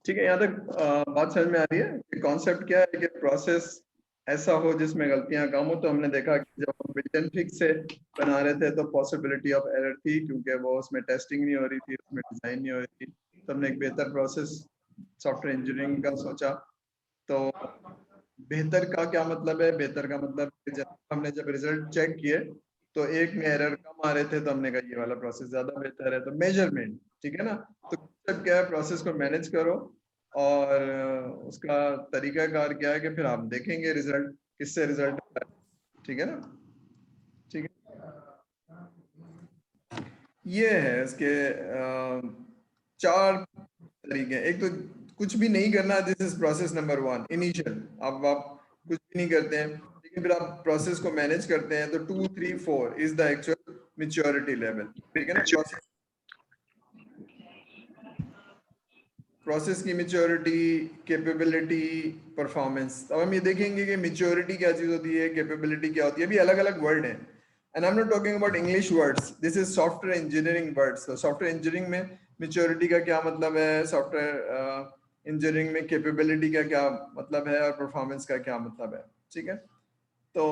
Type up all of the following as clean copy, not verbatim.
ठीक है, यहाँ तक बात समझ में आ रही है कि कॉन्सेप्ट क्या है कि प्रोसेस ऐसा हो जिसमें गलतियां कम हो। तो हमने देखा कि जब हम बिल्ट फिक्स से बना रहे थे तो पॉसिबिलिटी ऑफ एरर थी, क्योंकि वो उसमें टेस्टिंग नहीं हो रही थी, उसमें डिजाइन नहीं हो रही थी। तो हमने एक बेहतर प्रोसेस सॉफ्टवेयर इंजीनियरिंग का सोचा। तो बेहतर का क्या मतलब है? बेहतर का मतलब कि जब हमने रिजल्ट चेक किए तो एक में एरर कम आ रहे थे, तो हमने कहा ये वाला प्रोसेस ज्यादा बेहतर है। तो मेजरमेंट, ठीक है ना। तो concept क्या है? प्रोसेस को मैनेज करो और उसका तरीकाकार क्या है कि फिर आप देखेंगे रिजल्ट किससे रिजल्ट आता है। ठीक है ना। ठीक है, ये है इसके चार तरीके। एक तो कुछ भी नहीं करना, this is process number one, initial. अब आप कुछ भी नहीं करते हैं, लेकिन फिर आप प्रोसेस को मैनेज करते हैं, तो 2 3 4 is the actual maturity level. ठीक है ना। प्रोसेस की मेच्योरिटी, कैपेबिलिटी, परफॉर्मेंस। अब हम ये देखेंगे कि मेच्योरिटी क्या चीज होती है, कैपेबिलिटी क्या होती है। अभी अलग अलग वर्ड हैं, and I am not talking about English words, this is software engineering words. तो सॉफ्टवेयर इंजीनियरिंग में मेच्योरिटी का क्या मतलब है, सॉफ्टवेयर इंजीनियरिंग में कैपेबिलिटी का क्या मतलब है, और परफॉर्मेंस का क्या मतलब है। ठीक है, तो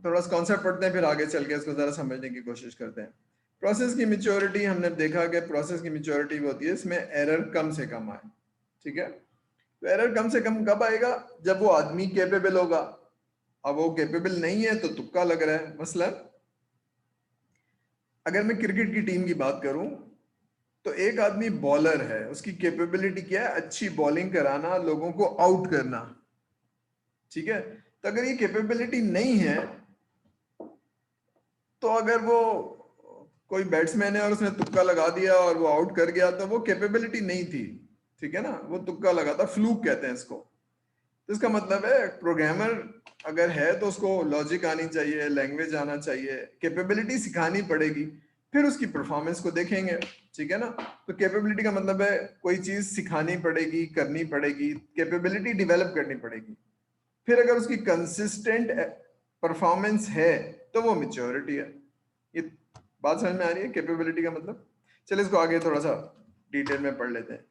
थोड़ा सा कॉन्सेप्ट पढ़ते हैं, फिर आगे चल के इसको जरा समझने की कोशिश करते हैं। प्रोसेस की मेच्योरिटी, हमने देखा कि प्रोसेस की मेच्योरिटी होती है इसमें एरर कम से कम आए। ठीक है, तो एरर कम से कम कब आएगा? जब वो आदमी कैपेबल होगा। अब वो कैपेबल नहीं है तो तुक्का लग रहा है। मसलन अगर मैं क्रिकेट की टीम की बात करूं, तो एक आदमी बॉलर है, उसकी कैपेबिलिटी क्या है? अच्छी बॉलिंग कराना, लोगों को आउट करना। ठीक है, तो अगर ये कैपेबिलिटी नहीं है, तो अगर वो कोई बैट्समैन है और उसने तुक्का लगा दिया और वो आउट कर गया, तो वो कैपेबिलिटी नहीं थी। ठीक है ना, वो तुक्का लगा था, फ्लूक कहते हैं इसको। तो इसका मतलब है प्रोग्रामर अगर है तो उसको लॉजिक आनी चाहिए, लैंग्वेज आना चाहिए, कैपेबिलिटी सिखानी पड़ेगी, फिर उसकी परफॉर्मेंस को देखेंगे। ठीक है ना। तो कैपेबिलिटी का मतलब है कोई चीज सिखानी पड़ेगी, करनी पड़ेगी, कैपेबिलिटी डेवलप करनी पड़ेगी। फिर अगर उसकी कंसिस्टेंट परफॉर्मेंस है तो वो मेच्योरिटी है। ये बात समझ में आ रही है कैपेबिलिटी का मतलब? चलिए इसको आगे थोड़ा सा डिटेल में पढ़ लेते हैं।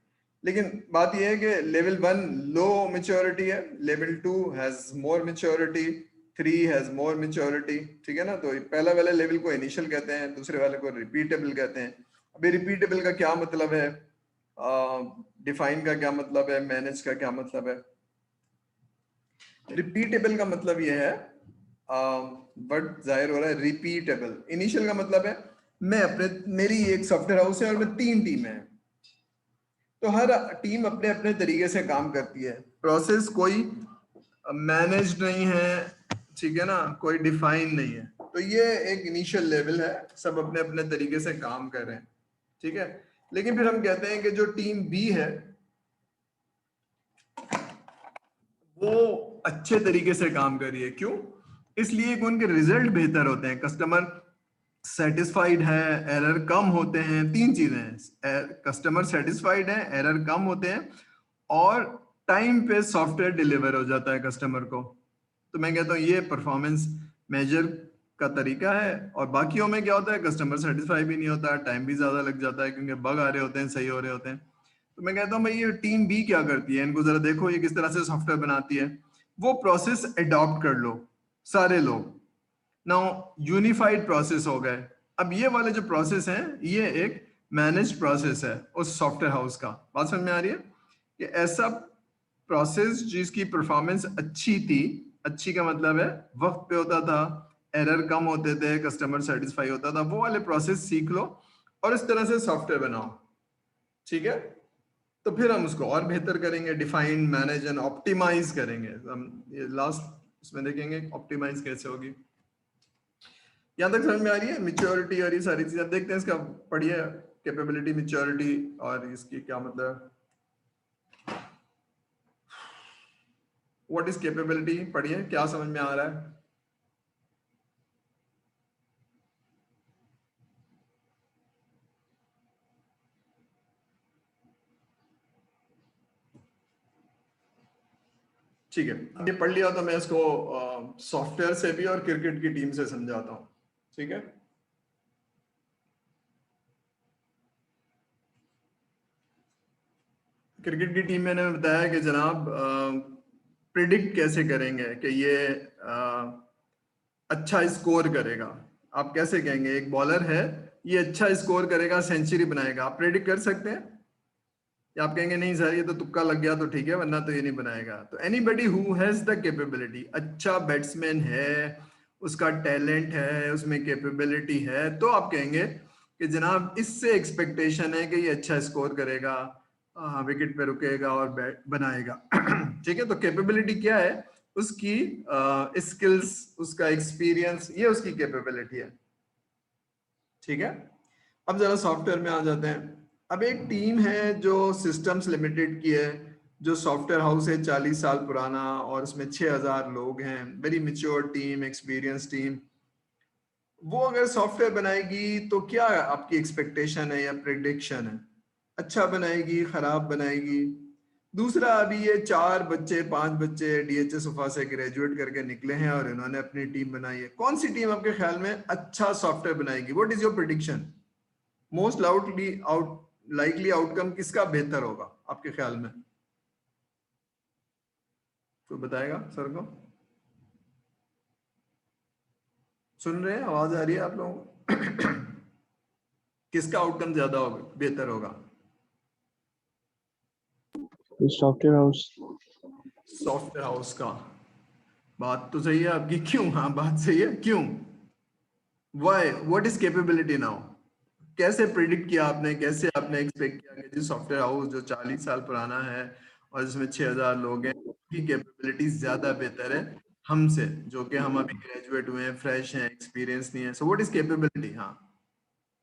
लेकिन बात यह है कि लेवल 1 लो मेच्योरिटी है, level 2 has more maturity, 3 has more maturity. ठीक है ना। तो पहला वाले लेवल को इनिशियल कहते हैं, दूसरे वाले को रिपीटेबल कहते हैं। अभी रिपीटेबल का क्या मतलब है, डिफाइन का क्या मतलब है, मैनेज का क्या मतलब है? रिपीटेबल का मतलब यह है, बट जाहिर हो रहा है रिपीटेबल। इनिशियल का मतलब है मैं अपने, मेरी एक सॉफ्टवेयर हाउस है और मैं 3 टीम है, तो हर टीम अपने अपने तरीके से काम करती है। प्रोसेस कोई मैनेज नहीं है, ठीक है ना, कोई डिफाइन नहीं है। तो ये एक इनिशियल लेवल है, सब अपने अपने तरीके से काम कर रहे हैं। ठीक है, लेकिन फिर हम कहते हैं कि जो टीम बी है वो अच्छे तरीके से काम कर रही है। क्यों? इसलिए कि उनके रिजल्ट बेहतर होते हैं, कस्टमर सेटिस्फाइड है, एरर कम होते हैं। 3 चीजें हैं, कस्टमर सेटिस्फाइड है, एरर कम होते हैं, और टाइम पे सॉफ्टवेयर डिलीवर हो जाता है कस्टमर को। तो मैं कहता हूँ ये परफॉर्मेंस मेजर का तरीका है। और बाकियों में क्या होता है, कस्टमर सेटिस्फाई भी नहीं होता, टाइम भी ज्यादा लग जाता है, क्योंकि बग आ रहे होते हैं, सही हो रहे होते हैं। तो मैं कहता हूँ भाई ये टीम बी क्या करती है, इनको जरा देखो ये किस तरह से सॉफ्टवेयर बनाती है। वो प्रोसेस अडॉप्ट कर लो सारे लोग। नाउ यूनिफाइड प्रोसेस हो गए। अब ये वाले जो प्रोसेस हैं ये एक मैनेज प्रोसेस है उस सॉफ्टवेयर हाउस का। बात समझ में आ रही है कि ऐसा प्रोसेस जिसकी परफॉर्मेंस अच्छी थी, अच्छी का मतलब है वक्त पे होता था, एरर कम होते थे, कस्टमर सेटिस्फाई होता था, वो वाले प्रोसेस सीख लो और इस तरह से सॉफ्टवेयर बनाओ। ठीक है, तो फिर हम उसको और बेहतर करेंगे, डिफाइन, मैनेज एंड ऑप्टिमाइज करेंगे। हम ये लास्ट इसमें देखेंगे ऑप्टिमाइज कैसे होगी। यहाँ तक समझ में आ रही है मेच्योरिटी और ये सारी चीजें? देखते हैं इसका, पढ़िए कैपेबिलिटी, मेच्योरिटी और इसकी क्या मतलब, व्हाट इज कैपेबिलिटी। पढ़िए क्या समझ में आ रहा है। ठीक है, अब ये पढ़ लिया तो मैं इसको सॉफ्टवेयर से भी और क्रिकेट की टीम से समझाता हूँ। ठीक है, क्रिकेट की टीम में ने बताया कि जनाब प्रिडिक्ट कैसे करेंगे कि ये अच्छा स्कोर करेगा। आप कैसे कहेंगे एक बॉलर है ये अच्छा स्कोर करेगा, सेंचुरी बनाएगा, आप प्रिडिक्ट कर सकते हैं? या आप कहेंगे नहीं सर ये तो तुक्का लग गया तो ठीक है वरना तो ये नहीं बनाएगा? तो anybody who has the capability, अच्छा बैट्समैन है, उसका टैलेंट है, उसमें कैपेबिलिटी है, तो आप कहेंगे कि जनाब इससे एक्सपेक्टेशन है कि ये अच्छा स्कोर करेगा, विकेट पे रुकेगा और बैट बनाएगा। ठीक है, तो कैपेबिलिटी क्या है? उसकी स्किल्स, उसका एक्सपीरियंस, ये उसकी कैपेबिलिटी है। ठीक है, अब जरा सॉफ्टवेयर में आ जाते हैं। अब एक टीम है जो सिस्टम्स लिमिटेड की है, जो सॉफ्टवेयर हाउस है 40 साल पुराना, और उसमें 6000 लोग हैं, very mature team, experience team. वो अगर सॉफ्टवेयर बनाएगी तो क्या आपकी एक्सपेक्टेशन है या प्रेडिक्शन है? अच्छा बनाएगी, खराब बनाएगी? दूसरा, अभी ये 4 बच्चे 5 बच्चे डीएचएस उफा से ग्रेजुएट करके निकले हैं और इन्होंने अपनी टीम बनाई है। कौन सी टीम आपके ख्याल में अच्छा सॉफ्टवेयर बनाएगी? What is your prediction? Most likely outcome किसका बेहतर होगा आपके ख्याल में? तो बताएगा सर को? सुन रहे हैं? आवाज आ रही है आप लोगों को? किसका आउटकम ज्यादा होगा, बेहतर होगा? Software house. सॉफ्टवेयर हाउस का। बात तो सही है आपकी, क्यों? हाँ बात सही है, क्यों? Why? What is capability now? कैसे प्रिडिक्ट किया आपने, कैसे आपने एक्सपेक्ट किया कि जी सॉफ्टवेयर हाउस जो 40 साल पुराना है और जिसमें 6000 लोग हैं, उसकी कैपेबिलिटी ज्यादा बेहतर है हमसे, जो कि हम अभी ग्रेजुएट हुए हैं, फ्रेश हैं, एक्सपीरियंस नहीं है? So what is capability? हाँ,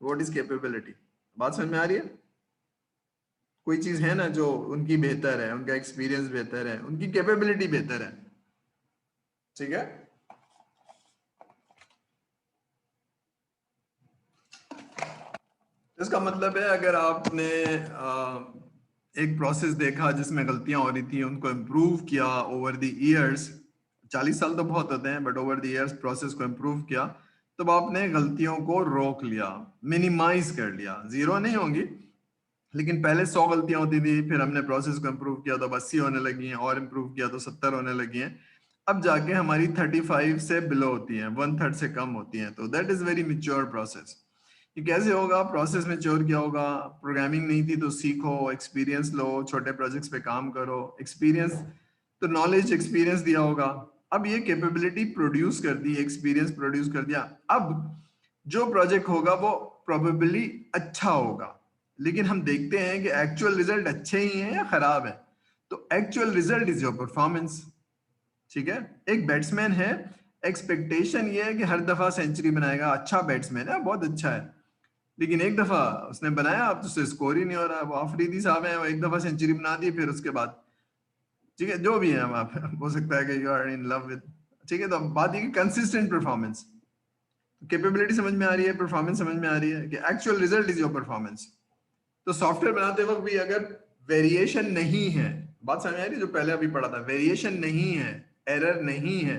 व्हाट इज कैपेबिलिटी? बात समझ में आ रही है? कोई चीज है ना जो उनकी बेहतर है, उनका एक्सपीरियंस बेहतर है, उनकी कैपेबिलिटी बेहतर है। ठीक है, इसका मतलब है अगर आपने एक प्रोसेस देखा जिसमें गलतियां हो रही थी, उनको इम्प्रूव किया ओवर द इयर्स, 40 साल तो बहुत होते हैं but over the years process को इम्प्रूव किया, तब आपने गलतियों को रोक लिया, मिनिमाइज कर लिया। जीरो नहीं होंगी, लेकिन पहले 100 गलतियां होती थी, फिर हमने प्रोसेस को इम्प्रूव किया तो 80 होने लगी हैं, और इम्प्रूव किया तो 70 होने लगी हैं, अब जाके हमारी 35 से बिलो होती हैं, 1/3 से कम होती हैं। तो that is very mature process. ये कैसे होगा? प्रोसेस मैच्योर क्या होगा? प्रोग्रामिंग नहीं थी तो सीखो, एक्सपीरियंस लो, छोटे प्रोजेक्ट्स पे काम करो, एक्सपीरियंस तो नॉलेज एक्सपीरियंस दिया होगा। अब ये कैपेबिलिटी प्रोड्यूस कर दी, एक्सपीरियंस प्रोड्यूस कर दिया, अब जो प्रोजेक्ट होगा वो प्रोबेबली अच्छा होगा, लेकिन हम देखते हैं कि एक्चुअल रिजल्ट अच्छे ही हैं या खराब है। तो actual result is your performance. ठीक है, एक बैट्समैन है, एक्सपेक्टेशन ये है कि हर दफा सेंचुरी बनाएगा, अच्छा बैट्समैन है, बहुत अच्छा है, लेकिन एक दफा उसने बनाया, अब तो उससे स्कोर ही नहीं हो रहा। वो आफरीदी साहब है, वो एक दफा सेंचुरी बना दी, फिर उसके बाद ठीक है जो भी है आप हो सकता है कि you are in love with, ठीक है। तो बात ये कि कंसिस्टेंट परफॉर्मेंस, कैपेबिलिटी समझ में आ रही है, परफॉर्मेंस समझ में आ रही है कि actual result is your performance. तो सॉफ्टवेयर बनाते वक्त भी अगर वेरिएशन नहीं है, बात समझ में आ रही है? जो पहले अभी पढ़ा था, वेरिएशन नहीं है, एरर नहीं है,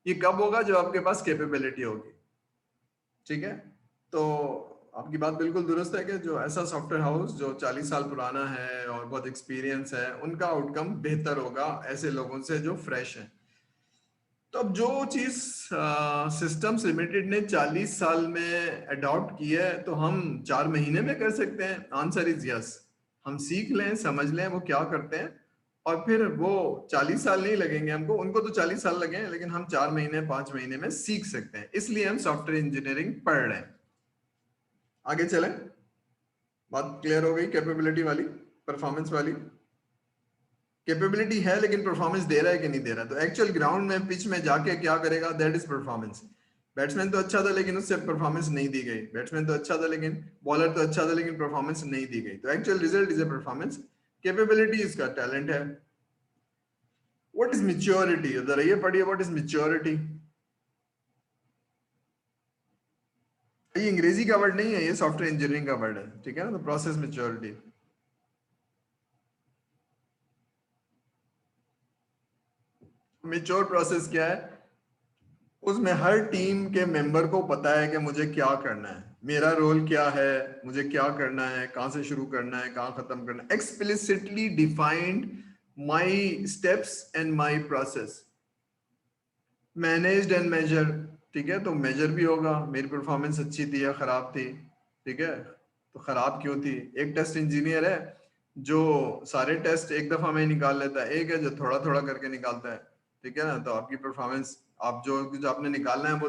ये कब होगा? जब आपके पास कैपेबिलिटी होगी। ठीक है, तो आपकी बात बिल्कुल दुरुस्त है कि जो ऐसा सॉफ्टवेयर हाउस जो 40 साल पुराना है और बहुत एक्सपीरियंस है, उनका आउटकम बेहतर होगा ऐसे लोगों से जो फ्रेश हैं। तो अब जो चीज सिस्टम्स लिमिटेड ने 40 साल में अडॉप्ट की है, तो हम 4 महीने में कर सकते हैं? Answer is yes. हम सीख लें, समझ लें वो क्या करते हैं, और फिर वो 40 साल नहीं लगेंगे हमको, उनको तो 40 साल लगे हैं, लेकिन हम 4 महीने 5 महीने में सीख सकते हैं। इसलिए हम सॉफ्टवेयर इंजीनियरिंग पढ़ रहे हैं। आगे चलें, बात क्लियर हो गई कैपेबिलिटी वाली, परफॉर्मेंस वाली। कैपेबिलिटी है लेकिन परफॉर्मेंस दे रहा है कि नहीं दे रहा, तो एक्चुअल ग्राउंड में पिच में जाके क्या करेगा, दैट इज परफॉर्मेंस। बैट्समैन तो अच्छा था लेकिन उससे परफॉर्मेंस नहीं दी गई, बैट्समैन तो अच्छा था लेकिन, बॉलर तो अच्छा था लेकिन परफॉर्मेंस नहीं दी गई, तो actual result is a performance. Capability इसका टैलेंट है। What is maturity? जरा ये पढ़िए, व्हाट इज मैच्योरिटी? ये अंग्रेजी का वर्ड नहीं है, ये सॉफ्टवेयर इंजीनियरिंग का वर्ड है, ठीक है ना? तो प्रोसेस मैच्योरिटी, मैच्योर प्रोसेस क्या है? उसमें हर टीम के मेंबर को पता है कि मुझे क्या करना है, मेरा रोल क्या है, मुझे क्या करना है, कहाँ से शुरू करना है, कहाँ खत्म करना है। Explicitly defined my steps and my process. Managed and measure, ठीक है, तो मेजर भी होगा मेरी परफॉर्मेंस अच्छी थी या खराब थी, ठीक है, तो खराब क्यों थी। एक टेस्ट इंजीनियर है जो सारे टेस्ट एक दफा में निकाल लेता है, एक है जो थोड़ा थोड़ा करके निकालता है, ठीक है ना। तो आपकी परफॉर्मेंस, आप जो जो आपने निकालना है वो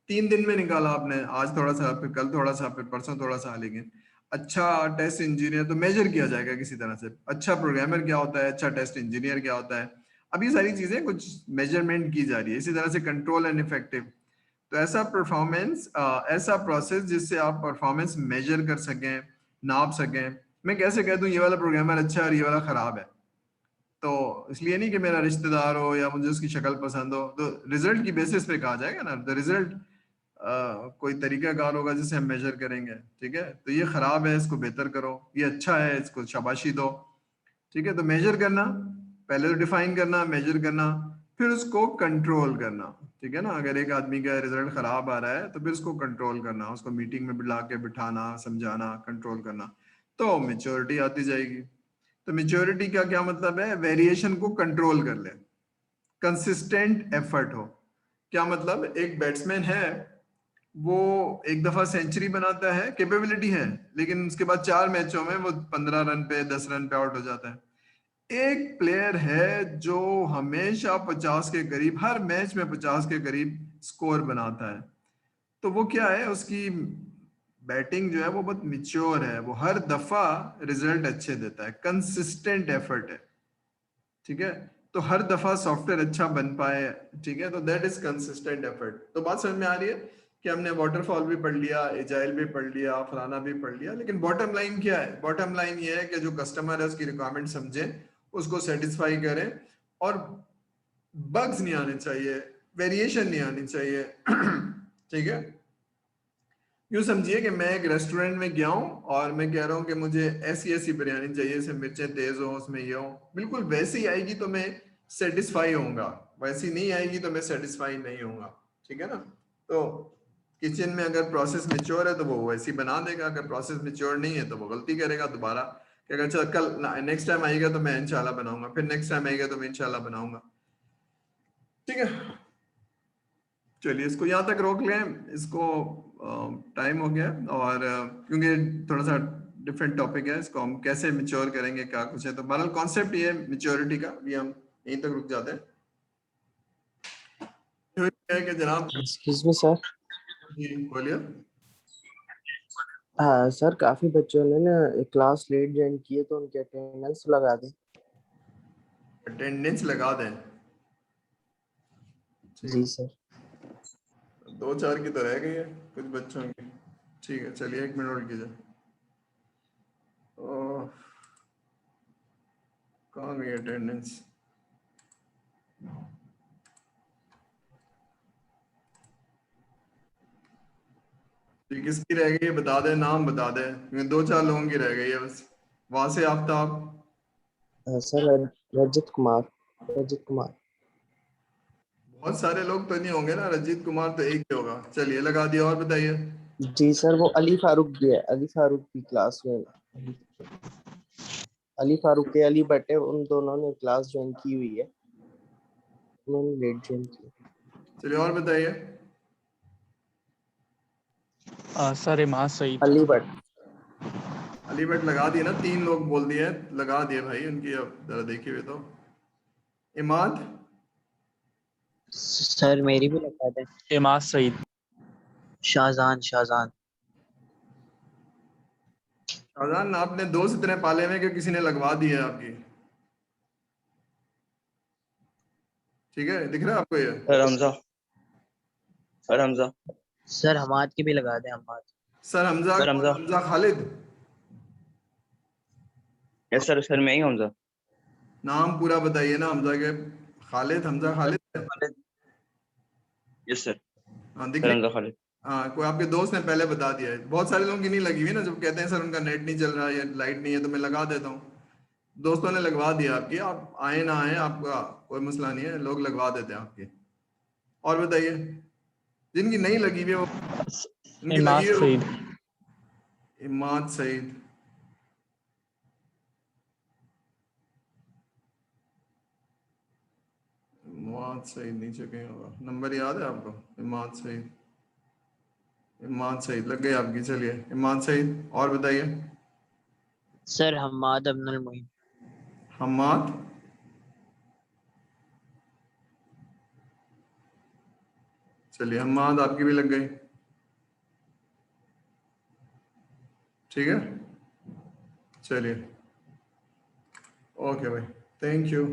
3 दिन में निकाला आपने, आज थोड़ा सा, फिर कल थोड़ा सा, फिर परसों थोड़ा सा, लेकिन अच्छा टेस्ट इंजीनियर तो मेजर किया जाएगा किसी तरह से। अच्छा प्रोग्रामर क्या होता है, अच्छा टेस्ट इंजीनियर क्या होता है, अब ये सारी चीजें कुछ मेजरमेंट की जा रही है। इसी तरह से कंट्रोल एंड इफेक्टिव, तो ऐसा परफॉर्मेंस, ऐसा प्रोसेस जिससे आप परफॉर्मेंस मेजर कर सकें, नाप सकें। मैं कैसे कह दूं ये वाला प्रोग्रामर अच्छा है और ये वाला खराब है, तो इसलिए नहीं कि मेरा रिश्तेदार हो या मुझे उसकी शक्ल पसंद हो, तो रिजल्ट की बेसिस पे कहा जाएगा ना। द रिजल्ट कोई तरीकाकार होगा जिसे हम मेजर करेंगे, ठीक है। तो ये खराब है, इसको बेहतर करो, ये अच्छा है, इसको शाबाशी दो, ठीक है। तो मेजर करना, पहले तो डिफाइन करना, मेजर करना, फिर उसको कंट्रोल करना, ठीक है ना। अगर एक आदमी का रिजल्ट खराब आ रहा है तो फिर उसको कंट्रोल करना, उसको मीटिंग में बुला के बिठाना, समझाना, कंट्रोल करना, तो मेच्योरिटी आती जाएगी। तो मेच्योरिटी का क्या मतलब है, वेरिएशन को कंट्रोल कर ले, कंसिस्टेंट एफर्ट हो। क्या मतलब, एक बैट्समैन है, वो एक दफा सेंचुरी बनाता है, कैपेबिलिटी है, लेकिन उसके बाद 4 मैचों में वो 15 रन पे, 10 रन पे आउट हो जाता है। एक प्लेयर है जो हमेशा 50 के करीब, हर मैच में 50 के करीब स्कोर बनाता है, तो वो क्या है, उसकी बैटिंग जो है वो बहुत मिच्योर है, वो हर दफा रिजल्ट अच्छे देता है, कंसिस्टेंट एफर्ट है, ठीक है। तो हर दफा सॉफ्टवेयर अच्छा बन पाए, ठीक है, तो दैट इज कंसिस्टेंट एफर्ट। तो बात समझ में आ रही है कि हमने वाटरफॉल भी पढ़ लिया, एजाइल भी पढ़ लिया, फलाना भी पढ़ लिया, लेकिन बॉटम लाइन क्या है, बॉटम लाइन ये है कि जो कस्टमर है उसकी रिक्वायरमेंट समझे, उसको सेटिस्फाई करें, और बग्स नहीं आने चाहिए, वेरिएशन नहीं आनी चाहिए ठीक है। यूं समझिए कि मैं एक रेस्टोरेंट में गया हूं और मैं कह रहा हूं कि मुझे ऐसी ऐसी बिरयानी चाहिए, इसमें मिर्चें तेज हो, उसमें ये हो, बिल्कुल वैसी आएगी तो मैं सेटिस्फाई होऊंगा, वैसी नहीं आएगी तो मैं सेटिस्फाई नहीं होऊंगा, ठीक है ना। तो किचन में अगर प्रोसेस मेच्योर है तो वो वैसी बना देगा, अगर प्रोसेस मेच्योर नहीं है तो वो गलती करेगा दोबारा, कि अगर चल कल नेक्स्ट टाइम आएगा तो मैं इंशाल्लाह बनाऊंगा, फिर नेक्स्ट टाइम आएगा तो मैं इंशाल्लाह बनाऊंगा, ठीक है। चलिए इसको यहाँ तक रोक लें, इसको टाइम हो गया है, और क्योंकि थोड़ा सा डिफरेंट टॉपिक है, इसको हम कैसे मिच्योर करेंगे क्या कुछ है, तो बहरहाल कॉन्सेप्ट ये है मेच्योरिटी का, ये हम यहीं तक रुक जाते हैं। तो ये है कि जनाब, Excuse me, sir. जी बोलिए। हाँ सर, काफी बच्चों ने ना क्लास लेट ज्वाइन किए तो उनके अटेंडेंस लगा दें। अटेंडेंस लगा दें, जी ठीक, सर। 2-4 की तो रह गई है कुछ बच्चों की, ठीक है, चलिए 1 मिनट होल्ड कीजिए। ओह, कहाँ गई अटेंडेंस, ठीक, किसकी रह गई है बता दे, नाम बता दे, क्योंकि 2-4 लोगों की रह गई है बस। वहां से आफ्ताब, सर रजत कुमार। रजत कुमार। बहुत सारे लोग तो नहीं होंगे ना, रंजीत कुमार तो एक ही होगा, चलिए लगा दिया, और बताइए। जी सर, वो अली फारूक भी है, अली फारूक की क्लास में। अली फारूक के अली भट्ट है, उन दोनों ने क्लास ज्वाइन की हुई है, उन्होंने लेट ज्वाइन की। चलिए और बताइए। सर इमाद सईद। अली भट्ट। अली भट्ट लगा दिए ना, 3 लोग बोल दिए, लगा दिए भाई उनकी, अब जरा देखिए हुए तो। इमाद, सर मेरी भी लगा दें। इमाद सईद। शाहजहान शाहजहान। शाहजान, आपने दोस्त इतने पाले में कि किसी ने लगवा दी है आपकी, ठीक है, दिख रहा है आपको ये। Sir Hamza. Sir Hamza. Sir Hamad की भी लगा दें, Hamad. Sir Hamza, sir Hamza. Hamza Khalid, yes sir, sir मैं ही हमजा। नाम पूरा बताइए ना हमजा के। खालिद, हमजा खालिद है? खालिद। Yes sir. हाँ दिख सर रही। हमजा खालिद। हाँ, कोई आपके दोस्त ने पहले बता दिया है, बहुत सारे लोगों की नहीं लगी हुई ना, जब कहते हैं सर उनका नेट नहीं चल रहा है या लाइट नहीं है तो मैं लगा देता हूँ। दोस्तों ने लगवा दिया आपकी, आप आए ना आए आपका कोई मसला नहीं है, लोग लगवा देते हैं आपकी। और बताइए। जिनकी नहीं लगी हुई है वो, जिनकी इमाद लगी है सईद। वो इमाद सईद। इमाद सईद नीचे कहीं होगा, नंबर याद है आपको? इमाद सईद, इमाद सईद लग गई आपकी। चलिए इमाद सईद, और बताइए। सर हमाद अब्दुल मोइन। हमाद, चलिए हमाद आपकी भी लग गई। ठीक है, चलिए ओके भाई, थैंक यू।